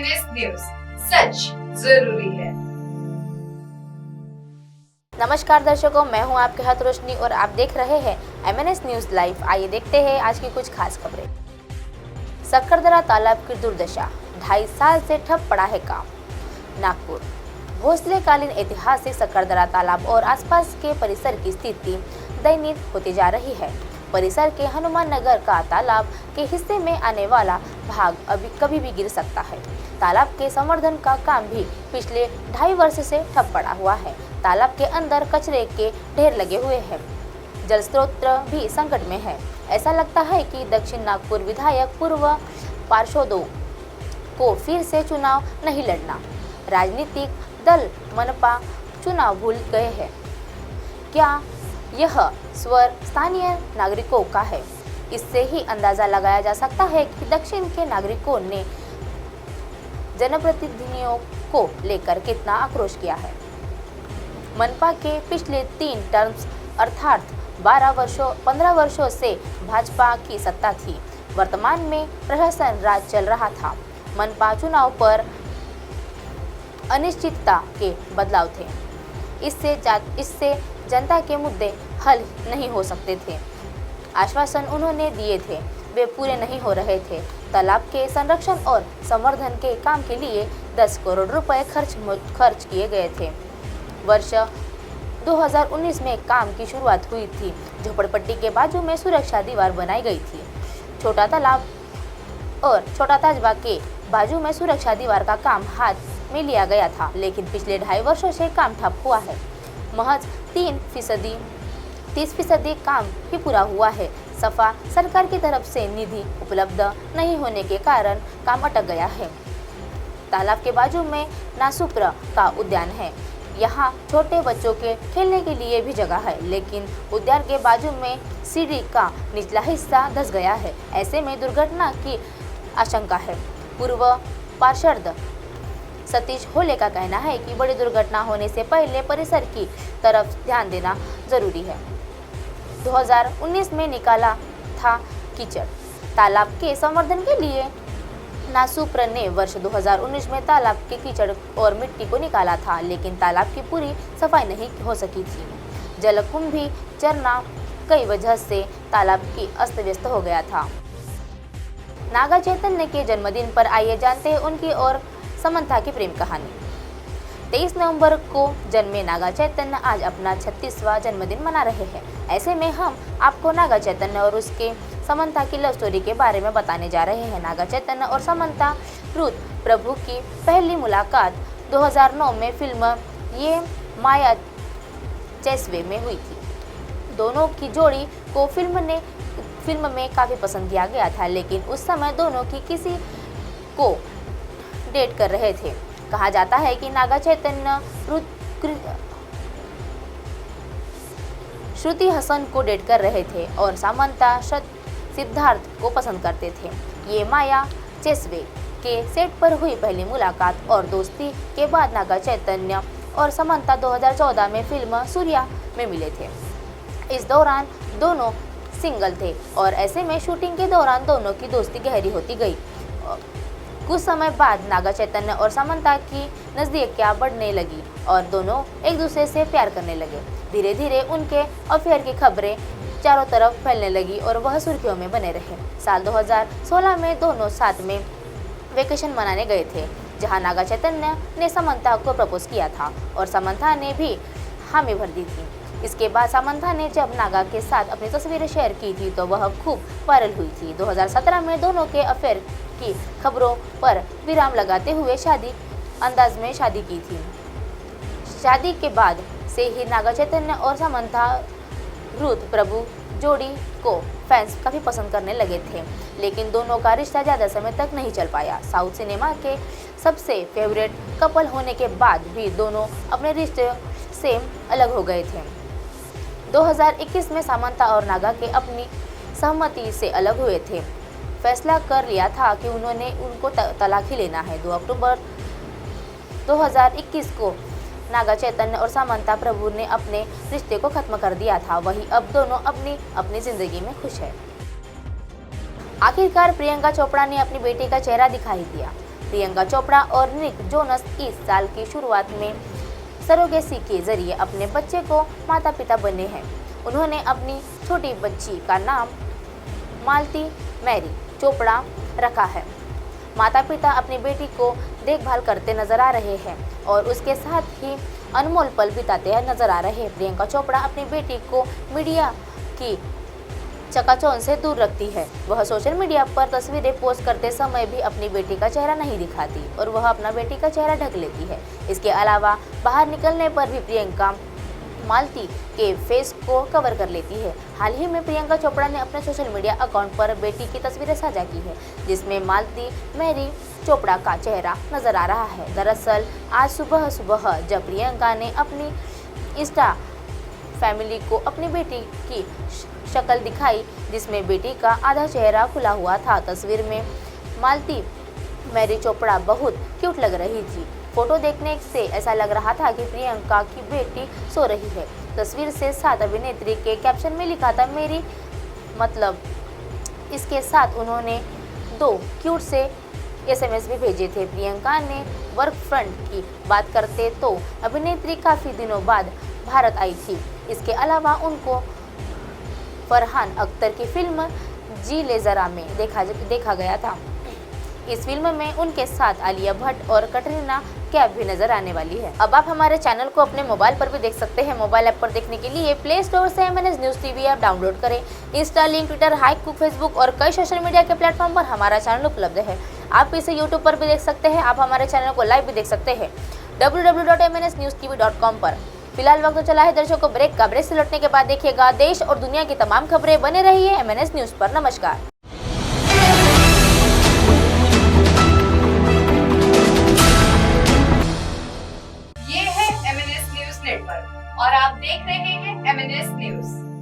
MNS news, सच जरूरी है। नमस्कार दर्शकों, मैं हूं आपके हाथ रोशनी और आप देख रहे हैं MNS न्यूज लाइव। आइए देखते हैं आज की कुछ खास खबरें। सक्करदरा तालाब की दुर्दशा, 2.5 साल से ठप पड़ा है काम। नागपुर भोसलेकालीन ऐतिहासिक सक्करदरा तालाब और आसपास के परिसर की स्थिति दयनीय होती जा रही है। परिसर के हनुमान नगर का तालाब के हिस्से में आने वाला भाग अभी कभी भी गिर सकता है। तालाब के संवर्धन का काम भी पिछले 2.5 वर्ष से ठप पड़ा हुआ है। तालाब के अंदर कचरे के ढेर लगे हुए हैं। जल स्रोत भी संकट में है। ऐसा लगता है कि दक्षिण नागपुर विधायक पूर्व पार्षदों को फिर से चुनाव नहीं लड़ना। राजनीतिक दल मनपा चुनाव भूल गए हैं। क्या यह स्वर स्थानीय नागरिकों का है? इससे ही अंदाजा लगाया जा सकता है कि दक्षिण के नागरिकों ने जनप्रतिनिधियों को लेकर कितना आक्रोश किया है। मनपा के पिछले 3 टर्म्स अर्थात 15 वर्षों से भाजपा की सत्ता थी। वर्तमान में प्रशासन राज चल रहा था। मनपा चुनाव पर अनिश्चितता के बदलाव थे। इससे जनता के मुद्दे हल नहीं हो सकते थे। आश्वासन उन्होंने दिए थे, वे पूरे नहीं हो रहे थे। तालाब के संरक्षण और संवर्धन के काम के लिए 10 करोड़ रुपए खर्च किए गए थे। वर्ष 2019 में काम की शुरुआत हुई थी। झोपड़पट्टी के बाजू में सुरक्षा दीवार बनाई गई थी। छोटा तालाब और छोटा ताजबा के बाजू में सुरक्षा दीवार का काम हाथ में लिया गया था, लेकिन पिछले 2.5 वर्षों से काम ठप हुआ है। महज 30% काम ही पूरा हुआ है। सफा सरकार की तरफ से निधि उपलब्ध नहीं होने के कारण काम अटक गया है। तालाब के बाजू में नासुप्र का उद्यान है। यहाँ छोटे बच्चों के खेलने के लिए भी जगह है, लेकिन उद्यान के बाजू में सीढ़ी का निचला हिस्सा धंस गया है। ऐसे में दुर्घटना की आशंका है। पूर्व पार्षद सतीश होले का कहना है कि बड़ी दुर्घटना होने से पहले परिसर की तरफ ध्यान देना जरूरी है। 2019 में निकाला था कीचड़। तालाब के संवर्धन के लिए नासुप्र ने वर्ष 2019 में तालाब के कीचड़ और मिट्टी को निकाला था, लेकिन तालाब की पूरी सफाई नहीं हो सकी थी। जलकुंभी चरना कई वजह से तालाब की अस्त व्यस्त हो गया था। नागा चैतन्य के जन्मदिन पर आइए जानते हैं उनकी और समंथा की प्रेम कहानी। 23 नवंबर को जन्मे नागा चैतन्य आज अपना 36वां जन्मदिन मना रहे हैं। ऐसे में हम आपको नागा चैतन्य और उसके समंथा की लव स्टोरी के बारे में बताने जा रहे हैं। नागा चैतन्य और समंथा रुत प्रभु की पहली मुलाकात 2009 में फिल्म ये माया चेसवे में हुई थी। दोनों की जोड़ी को फिल्म में काफ़ी पसंद किया गया था, लेकिन उस समय दोनों की किसी को डेट कर रहे थे। कहा जाता है कि नागा चैतन्य श्रुति हसन को डेट कर रहे थे और समंथा सिद्धार्थ को पसंद करते थे। ये माया चेसवे के सेट पर हुई पहली मुलाकात और दोस्ती के बाद नागा चैतन्य और समंथा 2014 में फिल्म सूर्या में मिले थे। इस दौरान दोनों सिंगल थे और ऐसे में शूटिंग के दौरान दोनों की दोस्ती गहरी होती गई। कुछ समय बाद नागा चैतन्य और समंथा की नज़दीकियां बढ़ने लगी और दोनों एक दूसरे से प्यार करने लगे। धीरे धीरे उनके अफेयर की खबरें चारों तरफ फैलने लगी और वह सुर्खियों में बने रहे। साल 2016 में दोनों साथ में वेकेशन मनाने गए थे, जहां नागा चैतन्य ने समंथा को प्रपोज किया था और समंथा ने भी हामी भर दी थी। इसके बाद समंथा ने जब नागा के साथ अपनी तस्वीरें शेयर की थी तो वह खूब वायरल हुई थी। 2017 में दोनों के अफेयर की खबरों पर विराम लगाते हुए अंदाज में शादी की थी। शादी के बाद से ही नागा चैतन्य और समंथा रुत प्रभु जोड़ी को फैंस काफ़ी पसंद करने लगे थे, लेकिन दोनों का रिश्ता ज़्यादा समय तक नहीं चल पाया। साउथ सिनेमा के सबसे फेवरेट कपल होने के बाद भी दोनों अपने रिश्ते से अलग हो गए थे। 2021 में समंथा और नागा के अपनी सहमति से अलग हुए थे। फैसला कर लिया था कि उनको तलाक ही लेना है। 2 अक्टूबर 2021 को नागा चैतन्य और समंथा प्रभु ने अपने रिश्ते को खत्म कर दिया था। वहीं अब दोनों अपनी जिंदगी में खुश है। आखिरकार प्रियंका चोपड़ा ने अपनी बेटी का चेहरा दिखाई दिया। प्रियंका चोपड़ा और निक जोनस इस साल की शुरुआत में सरोगेसी के जरिए अपने बच्चे को माता पिता बने हैं। उन्होंने अपनी छोटी बच्ची का नाम मालती मैरी चोपड़ा रखा है। माता पिता अपनी बेटी को देखभाल करते नजर आ रहे हैं और उसके साथ ही अनमोल पल बिताते नजर आ रहे हैं। प्रियंका चोपड़ा अपनी बेटी को मीडिया की चकाचौंध से दूर रखती है। वह सोशल मीडिया पर तस्वीरें पोस्ट करते समय भी अपनी बेटी का चेहरा नहीं दिखाती और वह अपना बेटी का चेहरा ढक लेती है। इसके अलावा बाहर निकलने पर भी प्रियंका मालती के फेस को कवर कर लेती है। हाल ही में प्रियंका चोपड़ा ने अपने सोशल मीडिया अकाउंट पर बेटी की तस्वीरें साझा की है, जिसमें मालती मैरी चोपड़ा का चेहरा नजर आ रहा है। दरअसल आज सुबह सुबह जब प्रियंका ने अपनी इंस्टा फैमिली को अपनी बेटी की शक्ल दिखाई, जिसमें बेटी का आधा चेहरा खुला हुआ था। तस्वीर में मालती मैरी चोपड़ा बहुत क्यूट लग रही थी। फोटो देखने से ऐसा लग रहा था कि प्रियंका की बेटी सो रही है। तस्वीर से साथ अभिनेत्री के कैप्शन में लिखा था मेरी मतलब। इसके साथ उन्होंने 2 क्यूट से SMS भी भेजे थे। प्रियंका ने वर्क फ्रंट की बात करते तो अभिनेत्री काफ़ी दिनों बाद भारत आई थी। इसके अलावा उनको फरहान अख्तर की फिल्म जी ले ज़रा में देखा गया था। इस फिल्म में उनके साथ आलिया भट्ट और कटरीना कैफ भी नजर आने वाली है। अब आप हमारे चैनल को अपने मोबाइल पर भी देख सकते हैं। मोबाइल ऐप पर देखने के लिए प्ले स्टोर से MNS news TV app download करें। इंस्टा, लिंक, ट्विटर, हाइकूक, फेसबुक और कई सोशल मीडिया के प्लेटफॉर्म पर हमारा चैनल उपलब्ध है। आप इसे यूट्यूब पर भी देख सकते हैं। आप हमारे चैनल को लाइव भी देख सकते हैं www.mnsnewstv.com पर। फिलहाल वक्त तो चला है दर्शकों ब्रेक का। ब्रेक से लौटने के बाद देखिएगा देश और दुनिया की तमाम खबरें। बने रहिए MNS न्यूज़ पर। नमस्कार। ये है MNS न्यूज़ नेटवर्क और आप देख रहे हैं MNS न्यूज़।